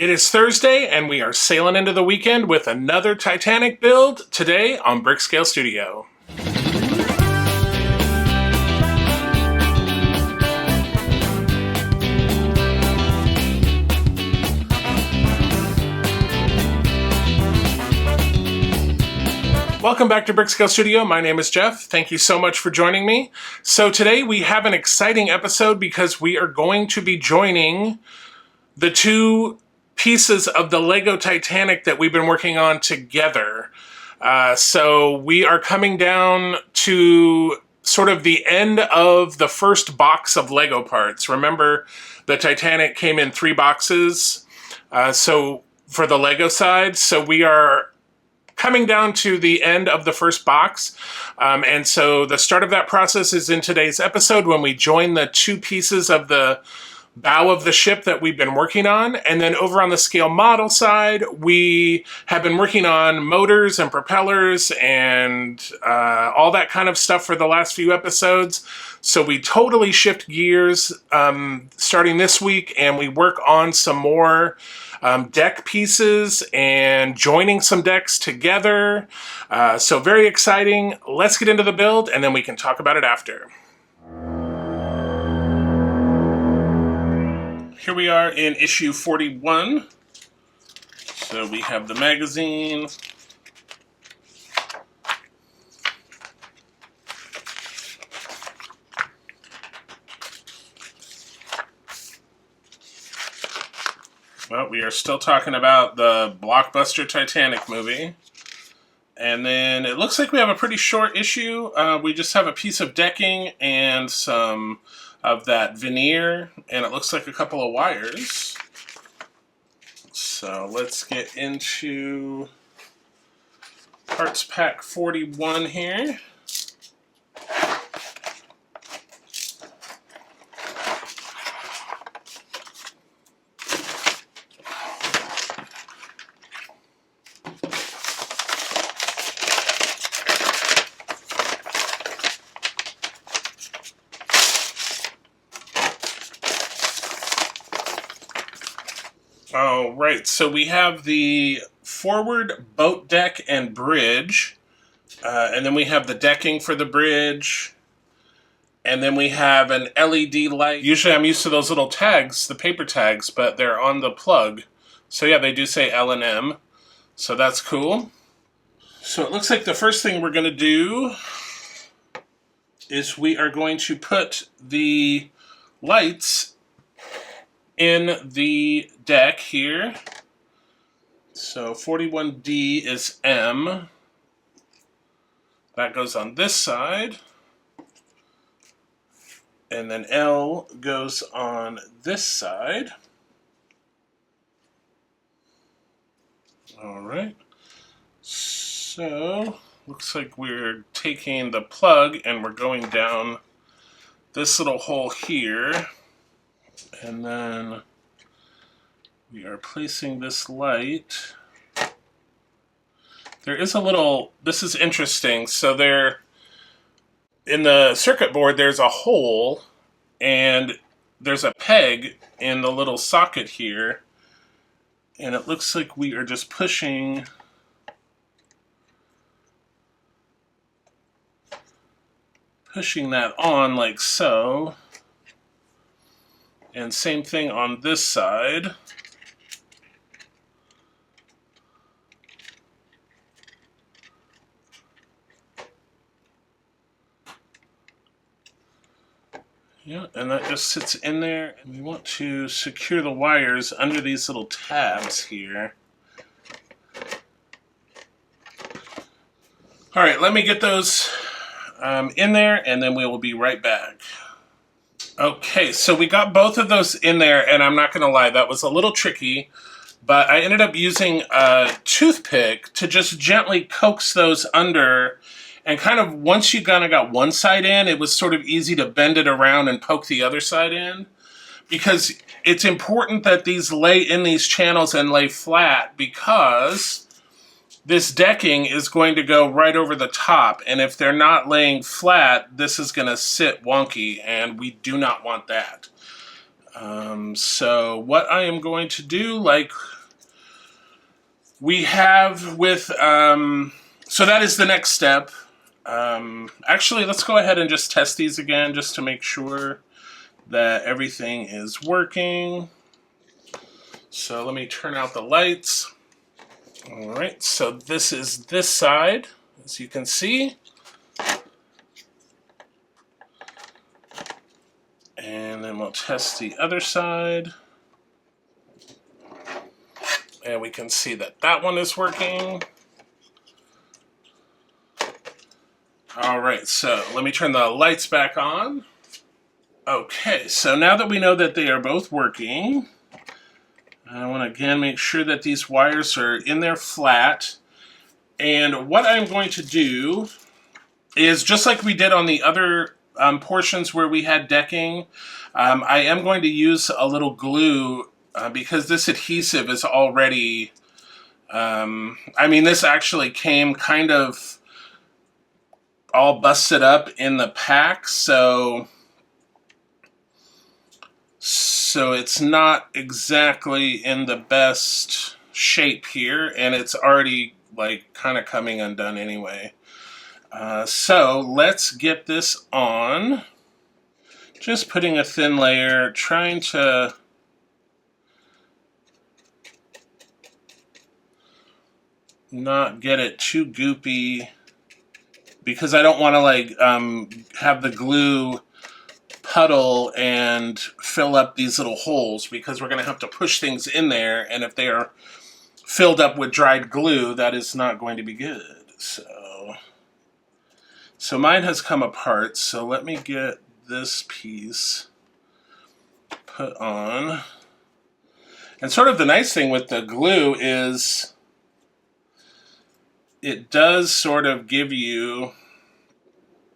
It is Thursday, and we are sailing into the weekend with another Titanic build today on Brickscale Studio. Welcome back to Brickscale Studio. My name is Jeff. Thank you so much for joining me. So today we have an exciting episode because we are going to be joining the two pieces of the LEGO Titanic that we've been working on together. So we are coming down to sort of the end of the first box of LEGO parts. Remember, the Titanic came in 3 boxes, so for the LEGO side. So we are coming down to the end of the first box. And so the start of that process is in today's episode when we join the two pieces of the bow of the ship that we've been working on. And then over on the scale model side, we have been working on motors and propellers and all that kind of stuff for the last few episodes. So we totally shift gears starting this week, and we work on some more deck pieces and joining some decks together. So very exciting. Let's get into the build, and then we can talk about it after. Here we are in issue 41. So we have the magazine. Well, we are still talking about the blockbuster Titanic movie. And then it looks like we have a pretty short issue. We just have a piece of decking and some of that veneer, and it looks like a couple of wires. So let's get into parts pack 41 here. All right, so we have the forward boat deck and bridge, and then we have the decking for the bridge, and then we have an LED light. Usually I'm used to those little tags, the paper tags, but they're on the plug. So yeah, they do say L&M, so that's cool. So it looks like the first thing we're going to do is we are going to put the lights in the deck here. So 41D is M. That goes on this side. And then L goes on this side. All right. So looks like we're taking the plug and we're going down this little hole here. And then we are placing this light. There is a little, this is interesting. So there, in the circuit board, there's a hole and there's a peg in the little socket here. And it looks like we are just pushing that on like so. And same thing on this side. Yeah, and that just sits in there. And we want to secure the wires under these little tabs here. All right, let me get those in there, and then we will be right back. Okay, so we got both of those in there, and I'm not going to lie, that was a little tricky, but I ended up using a toothpick to just gently coax those under, and kind of once you kind of got one side in, it was sort of easy to bend it around and poke the other side in, because it's important that these lay in these channels and lay flat, because this decking is going to go right over the top, and if they're not laying flat, this is going to sit wonky, and we do not want that. So what I am going to do, like we have with, so that is the next step. Actually, let's go ahead and just test these again just to make sure that everything is working. So let me turn out the lights. All right, so this is this side, as you can see. And then we'll test the other side. And we can see that that one is working. All right, so let me turn the lights back on. Okay, so now that we know that they are both working, I want to again make sure that these wires are in there flat. And what I'm going to do is, just like we did on the other portions where we had decking, I am going to use a little glue because this adhesive is already, I mean, this actually came kind of all busted up in the pack, so it's not exactly in the best shape here, and it's already like kind of coming undone anyway. So let's get this on. Just putting a thin layer, trying to not get it too goopy because I don't want to like have the glue puddle and fill up these little holes, because we're going to have to push things in there, and if they are filled up with dried glue, that is not going to be good. So mine has come apart, so let me get this piece put on. And sort of the nice thing with the glue is it does sort of give you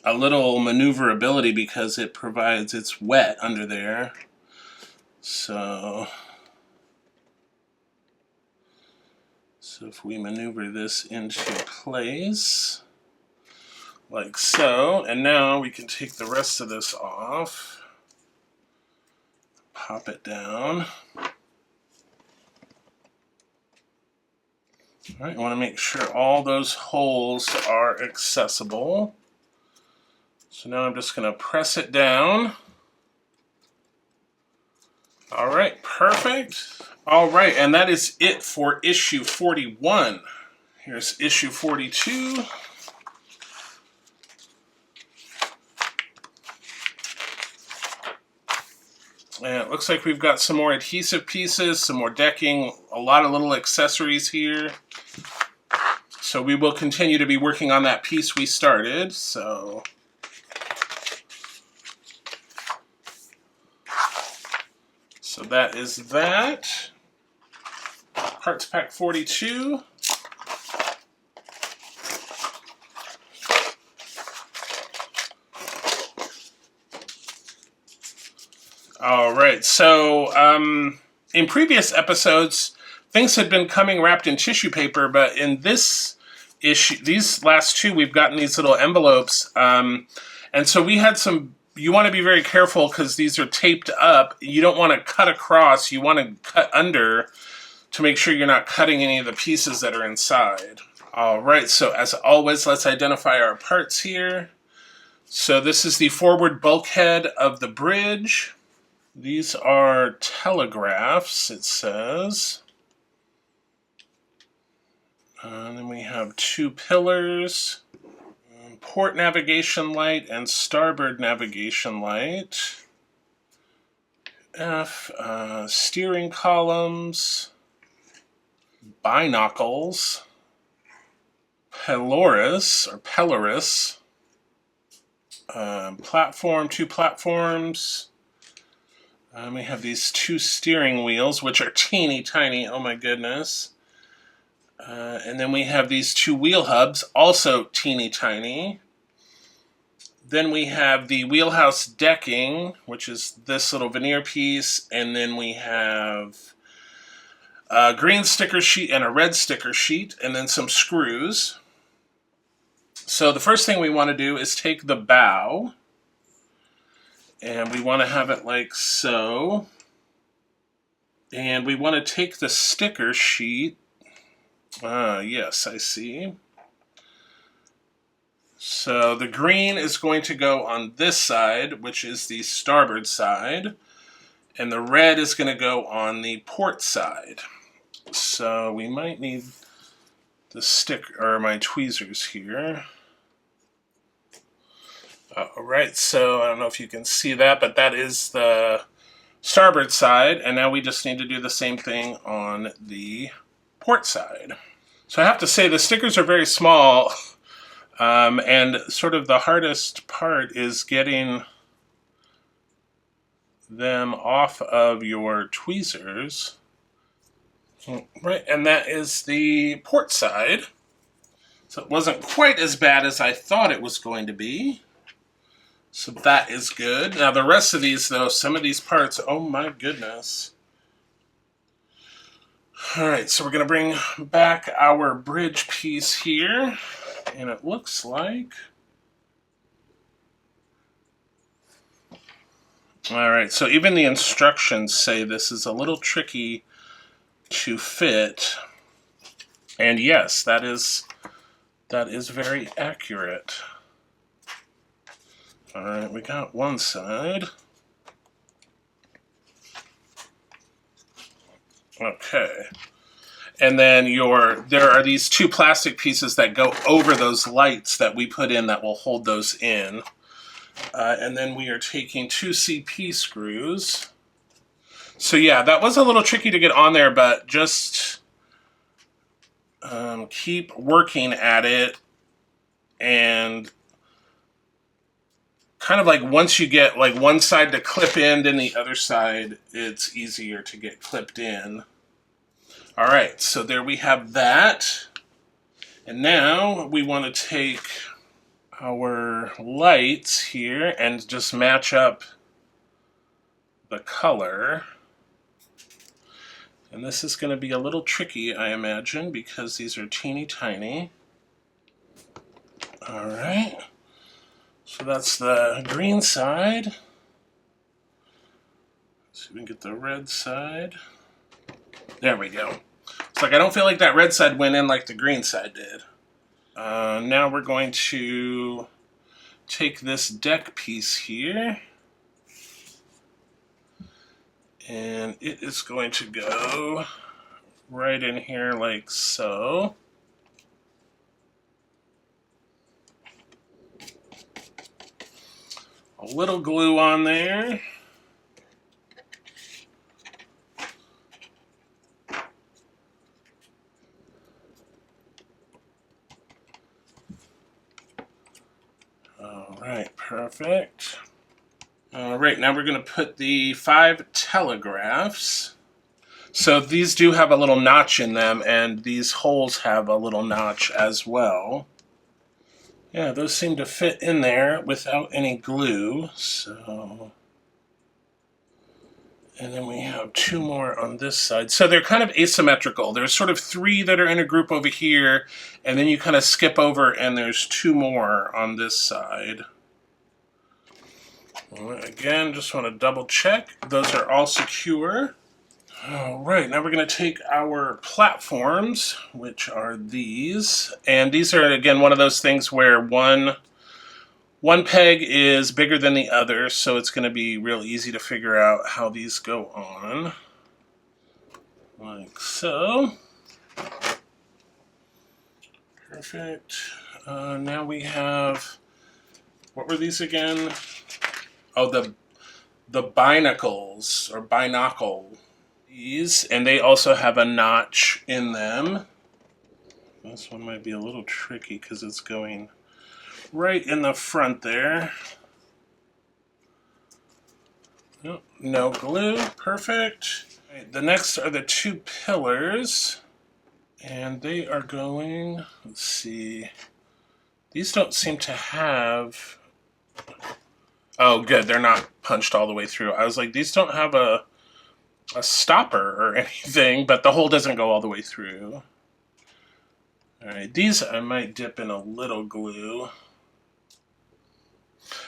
a little maneuverability because it provides, it's wet under there. So if we maneuver this into place, like so, and now we can take the rest of this off, pop it down. All right, I want to make sure all those holes are accessible. So now I'm just going to press it down. All right, perfect. All right, and that is it for issue 41. Here's issue 42. And it looks like we've got some more adhesive pieces, some more decking, a lot of little accessories here. So we will continue to be working on that piece we started. So that is that. Parts pack 42. All right, so in previous episodes, things had been coming wrapped in tissue paper, but in this issue, these last two, we've gotten these little envelopes. And so we had some, you want to be very careful because these are taped up. You don't want to cut across, you want to cut under to make sure you're not cutting any of the pieces that are inside. All right, so as always, let's identify our parts here. So this is the forward bulkhead of the bridge. These are telegraphs, it says. And then we have two pillars, port navigation light and starboard navigation light. Steering columns, binoculars, pelorus, platform, two platforms. We have these two steering wheels, which are teeny tiny, oh my goodness. And then we have these two wheel hubs, also teeny tiny. Then we have the wheelhouse decking, which is this little veneer piece. And then we have a green sticker sheet and a red sticker sheet, and then some screws. So the first thing we want to do is take the bow. And we want to have it like so. And we want to take the sticker sheet. Yes, I see. So the green is going to go on this side, which is the starboard side, and the red is going to go on the port side. So we might need the sticker, or my tweezers here. Alright, so I don't know if you can see that, but that is the starboard side, and now we just need to do the same thing on the port side. So I have to say the stickers are very small. And sort of the hardest part is getting them off of your tweezers. Right, and that is the port side. So it wasn't quite as bad as I thought it was going to be. So that is good. Now the rest of these, though, some of these parts, oh my goodness. Alright, so we're going to bring back our bridge piece here. And it looks like... Alright, so even the instructions say this is a little tricky to fit. And yes, that is very accurate. Alright, we got one side. Okay. And then there are these two plastic pieces that go over those lights that we put in that will hold those in. And then we are taking 2 CP screws. So yeah, that was a little tricky to get on there, but just keep working at it. And kind of like once you get like one side to clip in, then the other side, it's easier to get clipped in. Alright, so there we have that. And now we want to take our lights here and just match up the color. And this is going to be a little tricky, I imagine, because these are teeny tiny. Alright, so that's the green side. Let's see if we can get the red side. There we go. It's like I don't feel like that red side went in like the green side did. Now we're going to take this deck piece here. And it is going to go right in here like so. A little glue on there. Alright, perfect. Alright, now we're going to put the 5 telegraphs. So these do have a little notch in them, and these holes have a little notch as well. Yeah, those seem to fit in there without any glue, so... And then we have 2 more on this side. So they're kind of asymmetrical. There's sort of 3 that are in a group over here, and then you kind of skip over and there's 2 more on this side. Again, just want to double check. Those are all secure. Alright, now we're going to take our platforms, which are these. And these are, again, one of those things where one peg is bigger than the other, so it's going to be real easy to figure out how these go on. Like so. Perfect. Now we have, what were these again? Oh, the binoculars, or binocle. These, and they also have a notch in them. This one might be a little tricky because it's going right in the front there. Oh, no glue, perfect. Right, the next are the 2 pillars, and they are going, let's see, these don't seem to have, oh good, they're not punched all the way through. I was like, these don't have a stopper or anything, but the hole doesn't go all the way through. Alright, these I might dip in a little glue.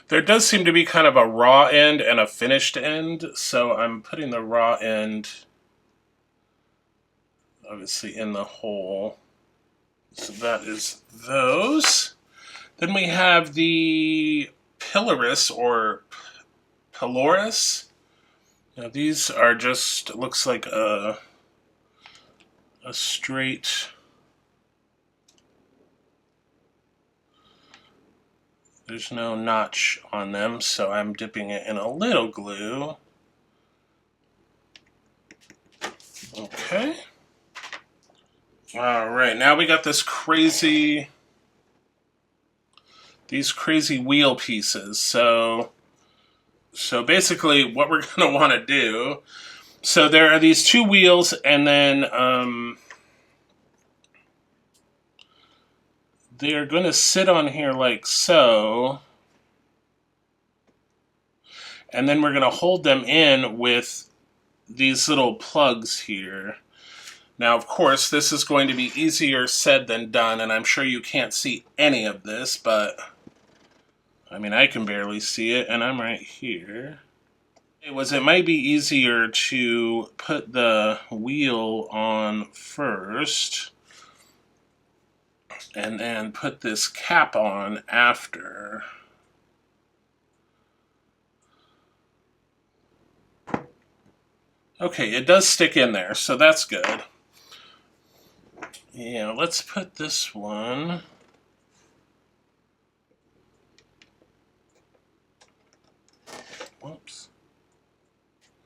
There does seem to be kind of a raw end and a finished end, so I'm putting the raw end obviously in the hole. So that is those. Then we have the pelorus or pelorus. Now these are just, it looks like a straight, there's no notch on them, so I'm dipping it in a little glue. Okay. All right, now we got these crazy wheel pieces. So basically what we're gonna wanna do, so there are these two wheels, and then they're gonna sit on here like so. And then we're gonna hold them in with these little plugs here. Now, of course, this is going to be easier said than done, and I'm sure you can't see any of this, but I mean, I can barely see it, and I'm right here. It might be easier to put the wheel on first, and then put this cap on after. Okay, it does stick in there, so that's good. Yeah, let's put this one. Whoops.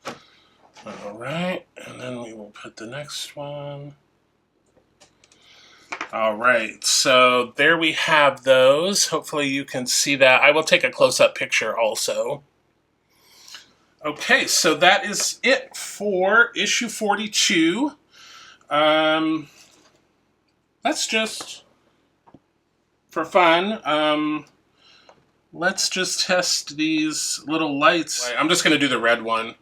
All right, and then we will put the next one. All right, so there we have those. Hopefully you can see that. I will take a close-up picture also. Okay, so that is it for issue 42. Let's just, for fun, let's just test these little lights. I'm just going to do the red one.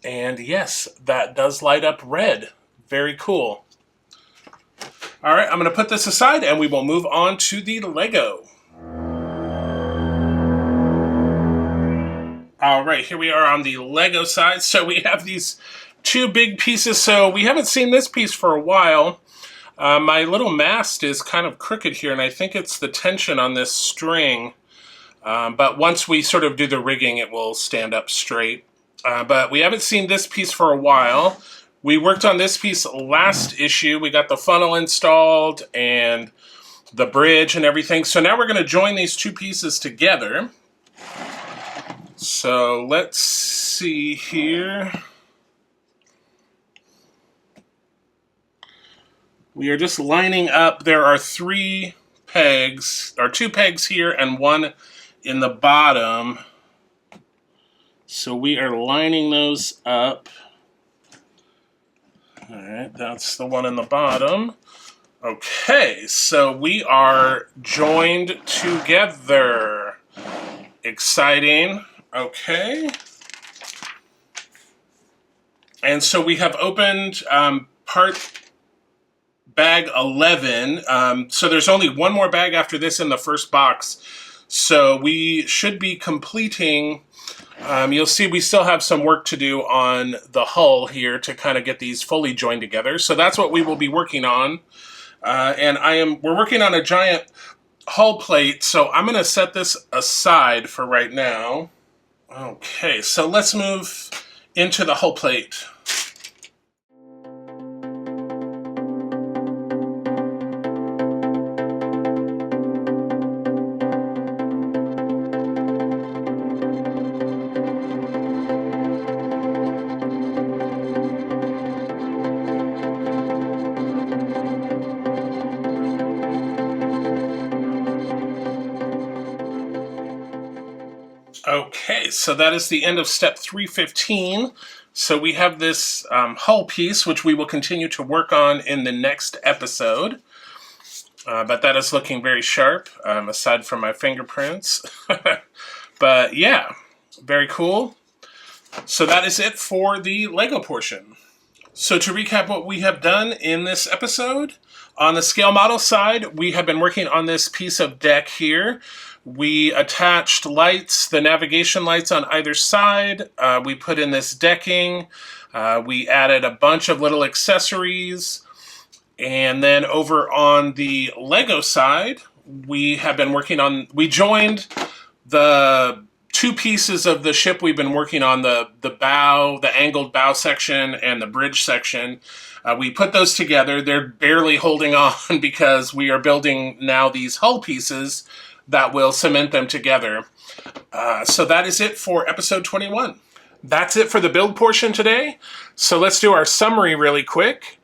And yes, that does light up red. Very cool. All right, I'm going to put this aside and we will move on to the Lego. All right, here we are on the Lego side. So we have these two big pieces. So we haven't seen this piece for a while. My little mast is kind of crooked here, and I think it's the tension on this string. But once we sort of do the rigging, it will stand up straight. But we haven't seen this piece for a while. We worked on this piece last issue. We got the funnel installed and the bridge and everything. So now we're going to join these two pieces together. So let's see here. We are just lining up. There are 3 pegs, or 2 pegs here and 1 in the bottom. So we are lining those up. All right, that's the one in the bottom. Okay, so we are joined together. Exciting. Okay. And so we have opened part bag 11. So there's only one more bag after this in the first box. So we should be completing, you'll see we still have some work to do on the hull here to kind of get these fully joined together. So that's what we will be working on. And we're working on a giant hull plate, so I'm going to set this aside for right now. Okay, so let's move into the hull plate. Okay, so that is the end of step 315. So we have this hull piece, which we will continue to work on in the next episode. But that is looking very sharp, aside from my fingerprints. But yeah, very cool. So that is it for the Lego portion. So to recap what we have done in this episode, on the scale model side, we have been working on this piece of deck here. We attached lights, the navigation lights on either side. We put in this decking. We added a bunch of little accessories. And then over on the Lego side, we joined the two pieces of the ship we've been working on, the bow, the angled bow section and the bridge section. We put those together. They're barely holding on because we are building now these hull pieces that will cement them together. So that is it for episode 21. That's it for the build portion today. So let's do our summary really quick.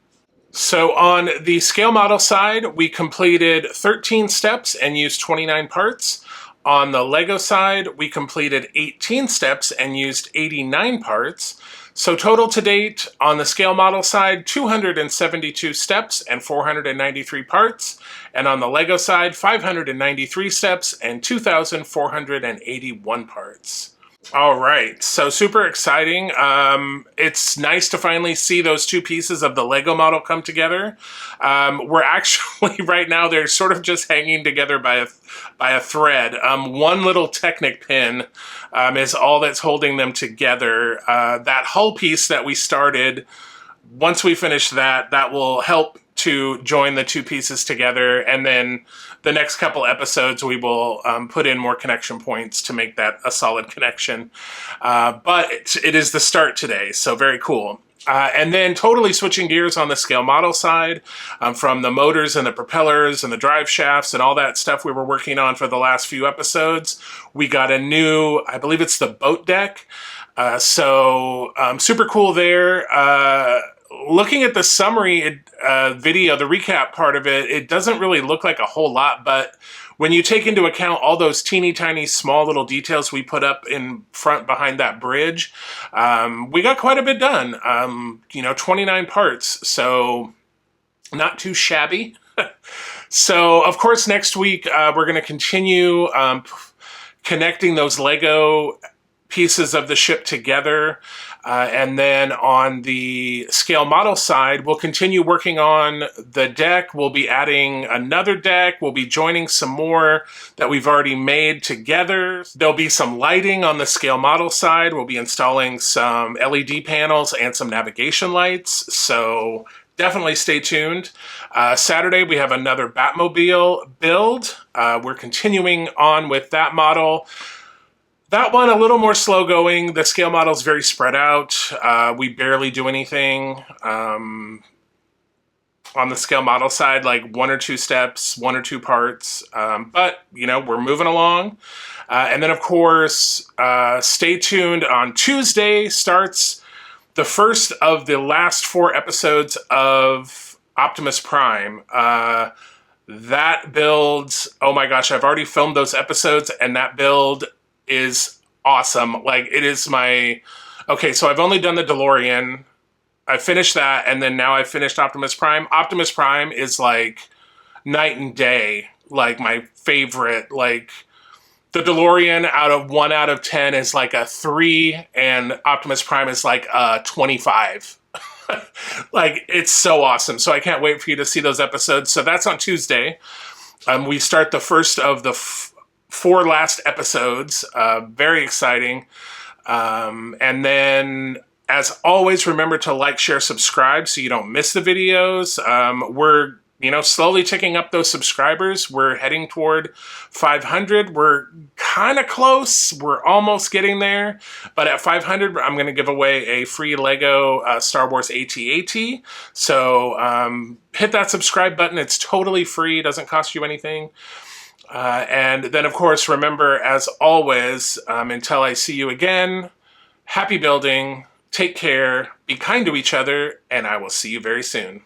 So on the scale model side, we completed 13 steps and used 29 parts. On the Lego side, we completed 18 steps and used 89 parts. So total to date on the scale model side, 272 steps and 493 parts. And on the Lego side, 593 steps and 2,481 parts. All right, so super exciting. It's nice to finally see those two pieces of the Lego model come together. We're actually, right now, they're sort of just hanging together by a thread. One little Technic pin is all that's holding them together. That hull piece that we started, once we finish that, that will help to join the two pieces together, and then the next couple episodes we will put in more connection points to make that a solid connection. But it is the start today, so very cool. And then totally switching gears on the scale model side, from the motors and the propellers and the drive shafts and all that stuff we were working on for the last few episodes, we got a new, I believe it's the boat deck. So super cool there. Looking at the summary video, the recap part of it, it doesn't really look like a whole lot, but when you take into account all those teeny tiny small little details we put up in front behind that bridge, we got quite a bit done. 29 parts, so not too shabby. So, of course, next week we're going to continue connecting those Lego pieces of the ship together. And then on the scale model side, we'll continue working on the deck. We'll be adding another deck. We'll be joining some more that we've already made together. There'll be some lighting on the scale model side. We'll be installing some LED panels and some navigation lights. So definitely stay tuned. Saturday, we have another Batmobile build. We're continuing on with that model. That one, a little more slow going. The scale model is very spread out. We barely do anything on the scale model side, like 1 or 2 steps, 1 or 2 parts. But, we're moving along. And then, of course, stay tuned. On Tuesday starts the first of the last 4 episodes of Optimus Prime. That builds, oh my gosh, I've already filmed those episodes, and that build is awesome. Like, it is okay, so I've only done the DeLorean. I finished that, and then now I've finished Optimus Prime. Optimus Prime is like night and day, like my favorite. Like, the DeLorean out of 10 is like a 3, and Optimus Prime is like a 25. Like, it's so awesome. So I can't wait for you to see those episodes. So that's on Tuesday. We start the first of the 4 last episodes. Very exciting. And then, as always, remember to like, share, subscribe so you don't miss the videos. We're slowly ticking up those subscribers. We're heading toward 500. We're kind of close. We're almost getting there. But at 500, I'm going to give away a free Lego Star Wars AT-AT. So hit that subscribe button. It's totally free. It doesn't cost you anything. And then, of course, remember, as always, until I see you again, happy building, take care, be kind to each other, and I will see you very soon.